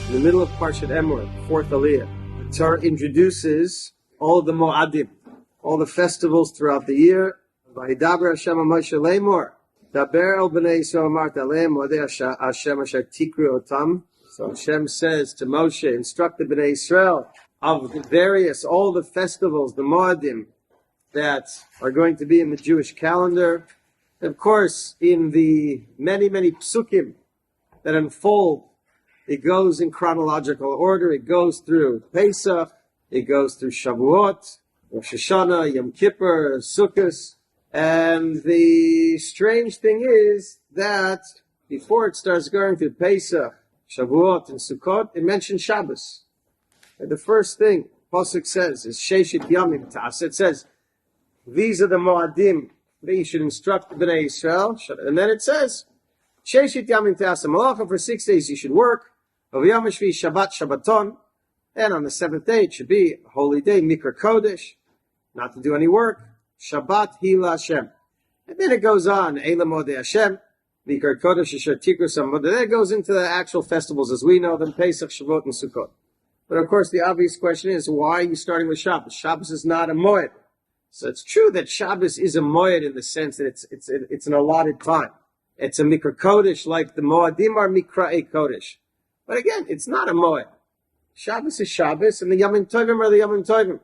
in the middle of Parashat Emor, fourth Aliyah, the Torah introduces all the Mo'adim, all the festivals throughout the year. Vahidaber Hashem Moshe Emor, Daber el bnei Yisrael Amarta Aleim Modei Hashem Asher Tikru Otam. So Hashem says to Moshe, instruct the bnei Yisrael of the various, all the festivals, the Mo'adim, that are going to be in the Jewish calendar. Of course, in the many, many psukim that unfold, it goes in chronological order. It goes through Pesach, it goes through Shavuot, Rosh Hashanah, Yom Kippur, Sukkot. And the strange thing is that before it starts going through Pesach, Shavuot, and Sukkot, it mentions Shabbos. And the first thing Pasuk says is Sheshit Yamim Tas. It says, these are the Mo'adim that you should instruct the Bnei Yisrael. And then it says, Sheshit Yamim Tas Malacha, for 6 days you should work. V'yom Shvi Shabbat Shabbaton. And on the seventh day it should be a holy day, Mikra Kodesh, not to do any work. Shabbat Hila Hashem. And then it goes on, Eila Modei Hashem, Mikra Kodesh Asher Tikru Sam. Then it goes into the actual festivals as we know them, Pesach, Shavuot, and Sukkot. But of course the obvious question is, why are you starting with Shabbos? Shabbos is not a moed. So it's true that Shabbos is a moed in the sense that it's an allotted time. It's a Mikra Kodesh, like the Moadim are Mikra'e Kodesh. But again, it's not a moed. Shabbos is Shabbos, and the Yamim Tovim are the Yamim Tovim.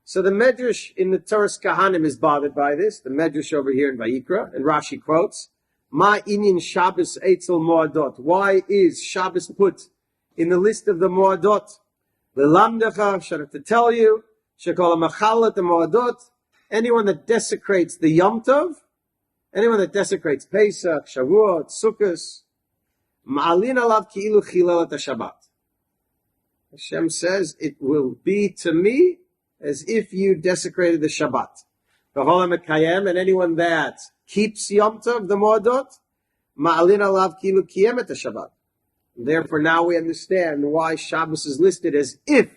So the Medrash in the Torah Kahanim is bothered by this. The Medrash over here in Vayikra, and Rashi quotes, Ma inyan Shabbos eitzel moadot. Why is Shabbos put in the list of the moadot? L'lamdecha, should to tell you, shekol ha'machalat the moadot, anyone that desecrates the Yom Tov, anyone that desecrates Pesach, Shavuot, Sukkot, ma'alin alav ki'ilu chilel et Shabbat. Hashem says, it will be to me as if you desecrated the Shabbat. And anyone that keeps Yom Tov, the Moadot, ma'alin alav ki'ilu kiyem et Shabbat. Therefore, now we understand why Shabbos is listed as if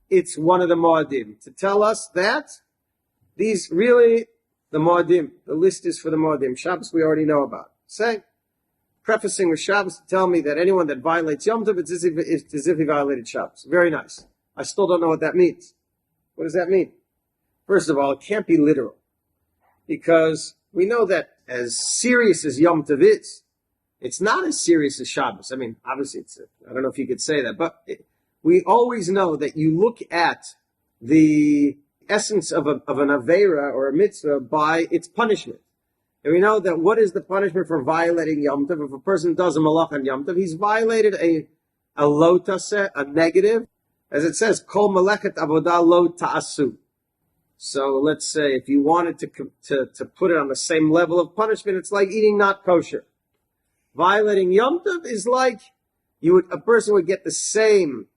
it's one of the Moadim. To tell us that these really, the Moadim, the list is for the Moadim. Shabbos we already know about. Saying, prefacing with Shabbos to tell me that anyone that violates Yom Tov, it's as if he violated Shabbos. Very nice. I still don't know what that means. What does that mean? First of all, it can't be literal. Because we know that as serious as Yom Tov is, it's not as serious as Shabbos. I mean, obviously, I don't know if you could say that, but we always know that you look at the essence of an Aveira or a mitzvah by its punishment. And we know that what is the punishment for violating Yom Tov? If a person does a malach on Yom Tov, he's violated a lo taseh, a negative. As it says, kol melechet avodah lo ta'asu. So let's say if you wanted to put it on the same level of punishment, it's like eating not kosher. Violating Yom Tov is like a person would get the same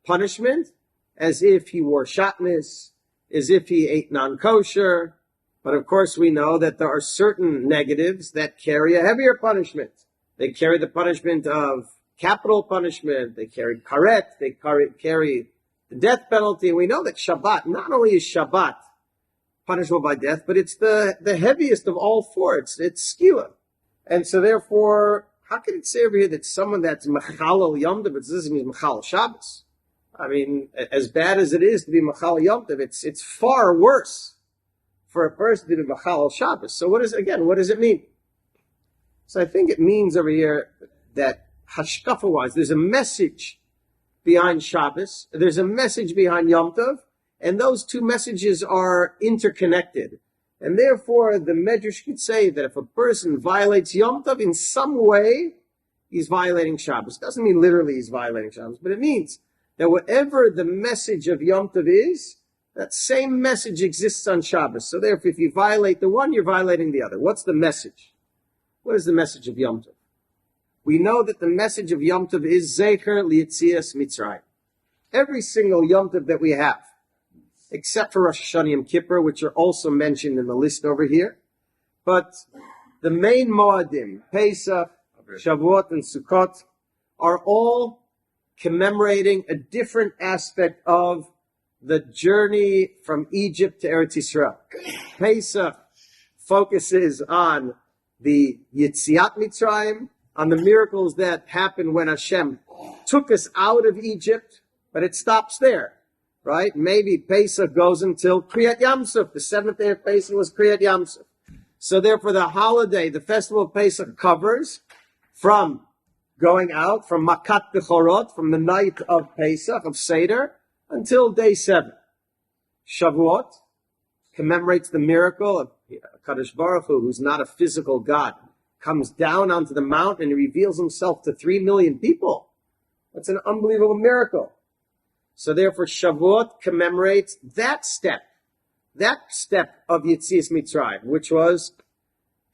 punishment as if he wore shatnez, as if he ate non-kosher. But of course we know that there are certain negatives that carry a heavier punishment. They carry the punishment of capital punishment, they carry karet, they carry the death penalty. And we know that Shabbat, not only is Shabbat punishable by death, but it's the heaviest of all four. It's skila. And so therefore, how can it say over here that someone that's mechalel Yom Tov, it doesn't mean mechal Shabbos? I mean, as bad as it is to be mechal Yom Tov, it's far worse for a person to be mechal Shabbos. So what does it mean? So I think it means over here that hashkafa-wise, there's a message behind Shabbos, there's a message behind Yom Tov, and those two messages are interconnected. And therefore, the Medrash could say that if a person violates Yom Tov in some way, he's violating Shabbos. Doesn't mean literally he's violating Shabbos, but it means that whatever the message of Yom Tov is, that same message exists on Shabbos. So therefore, if you violate the one, you're violating the other. What's the message? What is the message of Yom Tov? We know that the message of Yom Tov is Zecher Lietzias Mitzrayim. Every single Yom Tov that we have, except for Rosh Hashanah Yom Kippur, which are also mentioned in the list over here. But the main Moadim, Pesach, Shavuot, and Sukkot, are all commemorating a different aspect of the journey from Egypt to Eretz Yisrael. Pesach focuses on the Yetziat Mitzrayim, on the miracles that happened when Hashem took us out of Egypt, but it stops there, right? Maybe Pesach goes until Kriyat Yamsuf. The seventh day of Pesach was Kriyat Yamsuf. So therefore the holiday, the festival of Pesach covers from going out, from Makat Bechorot, from the night of Pesach, of Seder, until day 7. Shavuot commemorates the miracle of Kadosh Baruch Hu, who's not a physical God, comes down onto the mountain and reveals himself to 3 million people. That's an unbelievable miracle. So therefore Shavuot commemorates that step of Yetzias Mitzrayim, which was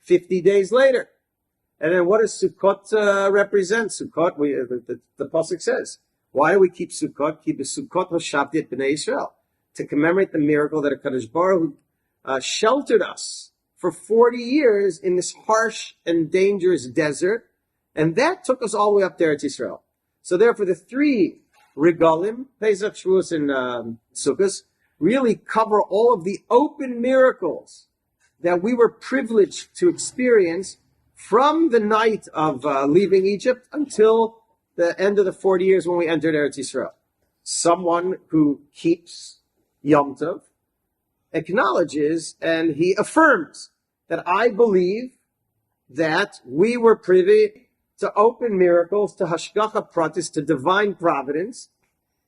50 days later. And then what does Sukkot represent? Sukkot, the Pasuk says, why do we keep Sukkot? Keep the Sukkot Hoshavti B'nai Yisrael, to commemorate the miracle that HaKadosh Baruch Hu sheltered us for 40 years in this harsh and dangerous desert, and that took us all the way up to Eretz Yisrael. So therefore the 3 regalim, Pesach, Shavuos, and Sukkot, really cover all of the open miracles that we were privileged to experience from the night of leaving Egypt until the end of the 40 years when we entered Eretz Yisrael. Someone who keeps Yom Tov acknowledges and he affirms that I believe that we were privy to open miracles, to Hashgacha Pratis, to divine providence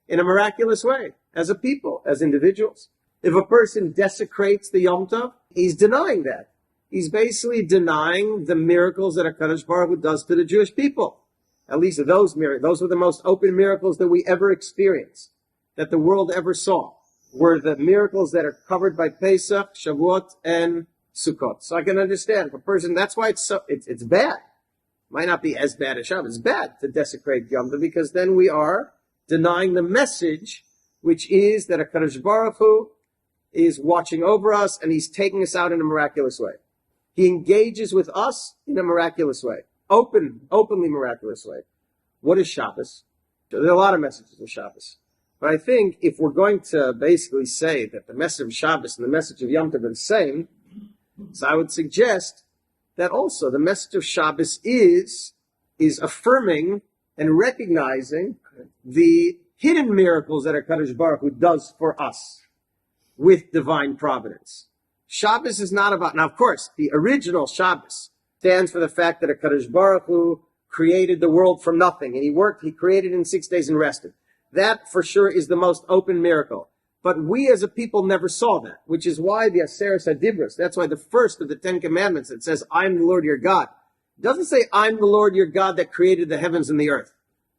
in a miraculous way, as a people, as individuals. If a person desecrates the Yom Tov, he's denying that. He's basically denying the miracles that HaKadosh Baruch Hu does to the Jewish people. At least those miracles, those were the most open miracles that we ever experienced, that the world ever saw, were the miracles that are covered by Pesach, Shavuot, and Sukkot. So I can understand if a person, that's why it's bad. Might not be as bad as Shabbat. It's bad to desecrate Yom Tov, because then we are denying the message, which is that HaKadosh Baruch Hu is watching over us and he's taking us out in a miraculous way. He engages with us in a miraculous way. Openly miraculous way. What is Shabbos? There are a lot of messages of Shabbos. But I think if we're going to basically say that the message of Shabbos and the message of Yom Tov are the same, so I would suggest that also the message of Shabbos is affirming and recognizing the hidden miracles that HaKadosh Baruch Hu does for us with divine providence. Shabbos is not about, now of course, the original Shabbos stands for the fact that HaKadosh Baruch Hu created the world from nothing, and he created in 6 days and rested. That for sure is the most open miracle. But we as a people never saw that, which is why the Aseret HaDibros, that's why the first of the 10 Commandments, it says, I'm the Lord your God. It doesn't say, I'm the Lord your God that created the heavens and the earth,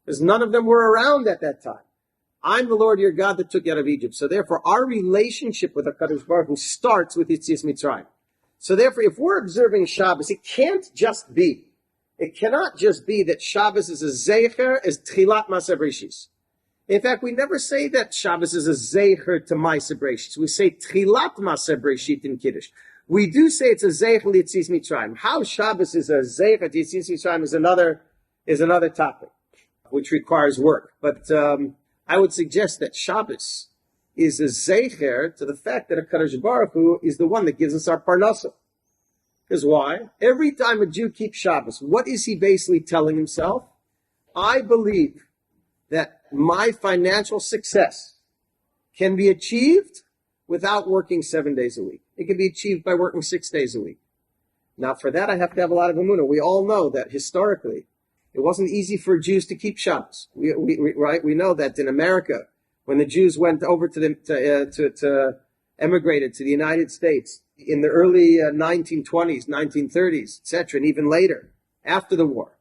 because none of them were around at that time. I'm the Lord your God that took you out of Egypt. So therefore, our relationship with HaKadosh Baruch Hu starts with Yetzias Mitzrayim. So therefore, if we're observing Shabbos, it cannot just be that Shabbos is a zeicher as Tchilat Maaser Bereishis. In fact, we never say that Shabbos is a zeicher to Maaser Bereishis. We say Tchilat Maaser Bereishit in Kiddush. We do say it's a zeicher Yetzias Mitzrayim. How Shabbos is a zeicher to Yetzias Mitzrayim is another topic, which requires work. But I would suggest that Shabbos is a zeicher to the fact that HaKadosh Baruch Hu is the one that gives us our parnasa. Because why? Every time a Jew keeps Shabbos, what is he basically telling himself? I believe that my financial success can be achieved without working 7 days a week. It can be achieved by working 6 days a week. Now, for that, I have to have a lot of emunah. We all know that historically, it wasn't easy for Jews to keep Shabbos. We know that in America, when the Jews went over to emigrated to the United States in the early 1920s, 1930s, etc., and even later, after the war,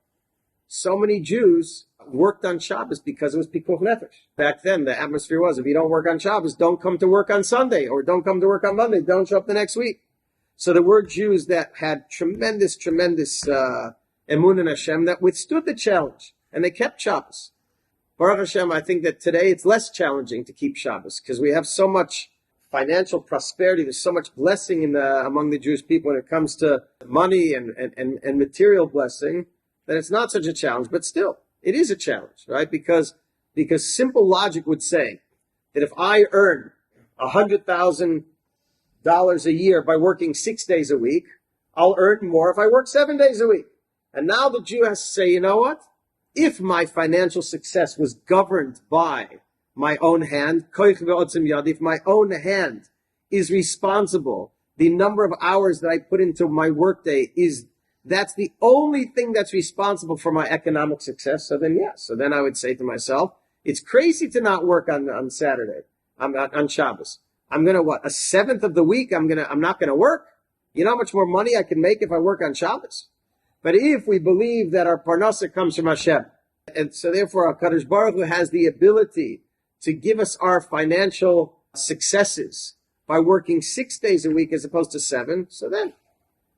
so many Jews worked on Shabbos because it was pikuach nefesh. Back then, the atmosphere was, if you don't work on Shabbos, don't come to work on Sunday, or don't come to work on Monday, don't show up the next week. So there were Jews that had tremendous emunah in Hashem that withstood the challenge, and they kept Shabbos. Baruch Hashem, I think that today it's less challenging to keep Shabbos because we have so much financial prosperity. There's so much blessing among the Jewish people when it comes to money and material blessing that it's not such a challenge. But still, it is a challenge, right? Because simple logic would say that if I earn $100,000 a year by working 6 days a week, I'll earn more if I work 7 days a week. And now the Jew has to say, you know what? If my financial success was governed by my own hand, if my own hand is responsible, the number of hours that I put into my workday that's the only thing that's responsible for my economic success. So then, yes. So then I would say to myself, it's crazy to not work on Saturday, on Shabbos. I'm going to a seventh of the week, I'm not going to work. You know how much more money I can make if I work on Shabbos? But if we believe that our parnasa comes from Hashem, and so therefore our Kadosh Baruch Hu has the ability to give us our financial successes by working 6 days a week as opposed to 7, so then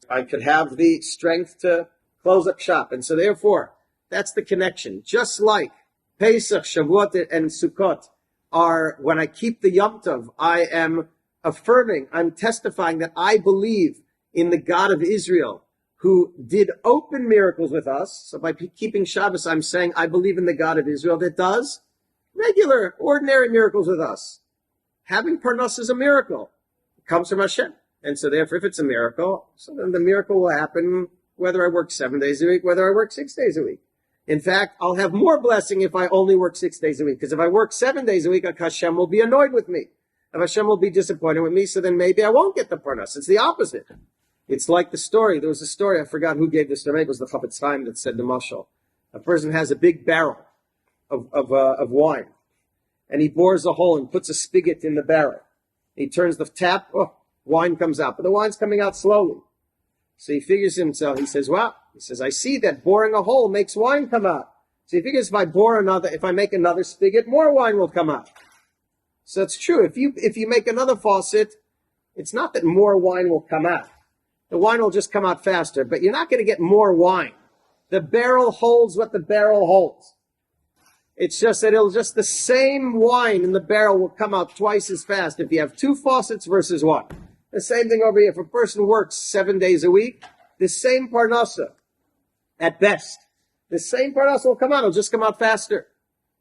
I could have the strength to close up shop. And so therefore, that's the connection. Just like Pesach, Shavuot, and Sukkot are, when I keep the Yom Tov, I am affirming, I'm testifying that I believe in the God of Israel who did open miracles with us. So by keeping Shabbos, I'm saying I believe in the God of Israel that does regular, ordinary miracles with us. Having parnas is a miracle. It comes from Hashem. And so therefore, if it's a miracle, so then the miracle will happen whether I work 7 days a week, whether I work 6 days a week. In fact, I'll have more blessing if I only work 6 days a week. Because if I work 7 days a week, Hashem will be annoyed with me. If Hashem will be disappointed with me, so then maybe I won't get the parnas. It's the opposite. It's like the story. There was a story, I forgot who gave this story. Maybe it was the Chafetz Chaim that said the mashal. A person has a big barrel of wine. And he bores a hole and puts a spigot in the barrel. He turns the tap, wine comes out. But the wine's coming out slowly. So he figures himself, he says, I see that boring a hole makes wine come out. So he figures if I make another spigot, more wine will come out. So it's true. If you make another faucet, it's not that more wine will come out. The wine will just come out faster, but you're not going to get more wine. The barrel holds what the barrel holds. It's just that the same wine in the barrel will come out twice as fast if you have 2 faucets versus 1. The same thing over here. If a person works 7 days a week, the same parnasa, at best, the same parnasa will come out. It'll just come out faster.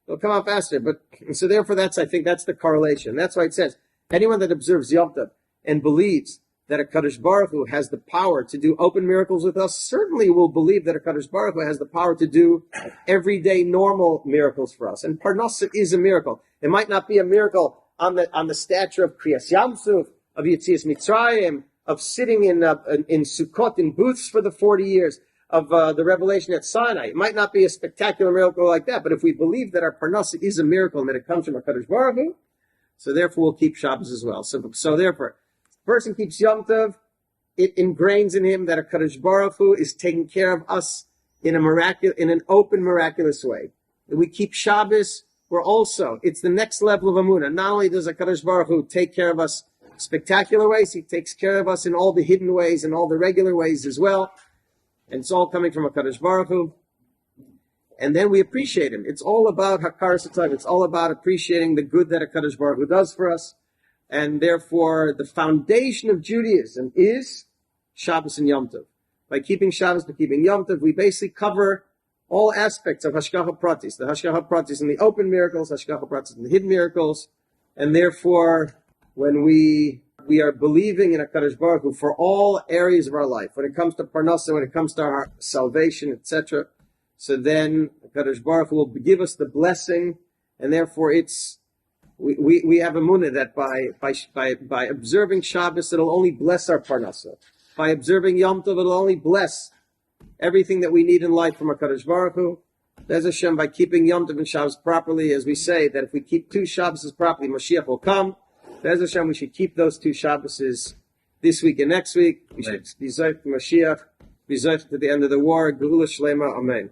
It'll come out faster. So therefore, I think that's the correlation. That's why it says, anyone that observes Yom Tov and believes that a Kadosh Baruch Hu has the power to do open miracles with us, certainly will believe that a Kadosh Baruch Hu has the power to do everyday normal miracles for us. And parnasa is a miracle. It might not be a miracle on the stature of Kriyas Yamsuf, of Yetzias Mitzrayim, of sitting in Sukkot in booths for the 40 years, of the revelation at Sinai. It might not be a spectacular miracle like that, but if we believe that our parnasa is a miracle and that it comes from a Kadosh Baruch Hu, so therefore we'll keep Shabbos as well. So therefore, person keeps Yom Tov, it ingrains in him that a Kadosh Baruch Hu is taking care of us in an open, miraculous way. If we keep Shabbos, it's the next level of Amunah. Not only does a Kadosh Baruch Hu take care of us spectacular ways, he takes care of us in all the hidden ways and all the regular ways as well. And it's all coming from a Kadosh Baruch Hu. And then we appreciate him. It's all about Hakaras HaTov. It's all about appreciating the good that a Kadosh Baruch Hu does for us. And therefore, the foundation of Judaism is Shabbos and Yom Tov. By keeping Shabbos, by keeping Yom Tov, we basically cover all aspects of Hashgacha Pratis. The Hashgacha Pratis in the open miracles, Hashgacha Pratis in the hidden miracles. And therefore, when we are believing in a Kadosh Baruch Hu for all areas of our life, when it comes to Parnasa, when it comes to our salvation, etc., so then Kadosh Baruch Hu will give us the blessing, and therefore we have a munah that by observing Shabbos, it'll only bless our parnasa. By observing Yom Tov, it'll only bless everything that we need in life from our Kadosh Baruch Hu. There's Hashem, by keeping Yom Tov and Shabbos properly, as we say, that if we keep 2 Shabbos properly, Mashiach will come. There's Hashem, we should keep those 2 Shabbos this week and next week. We should be Zoich to Mashiach, be Zoich to the end of the war. Geula Shlema, Amen.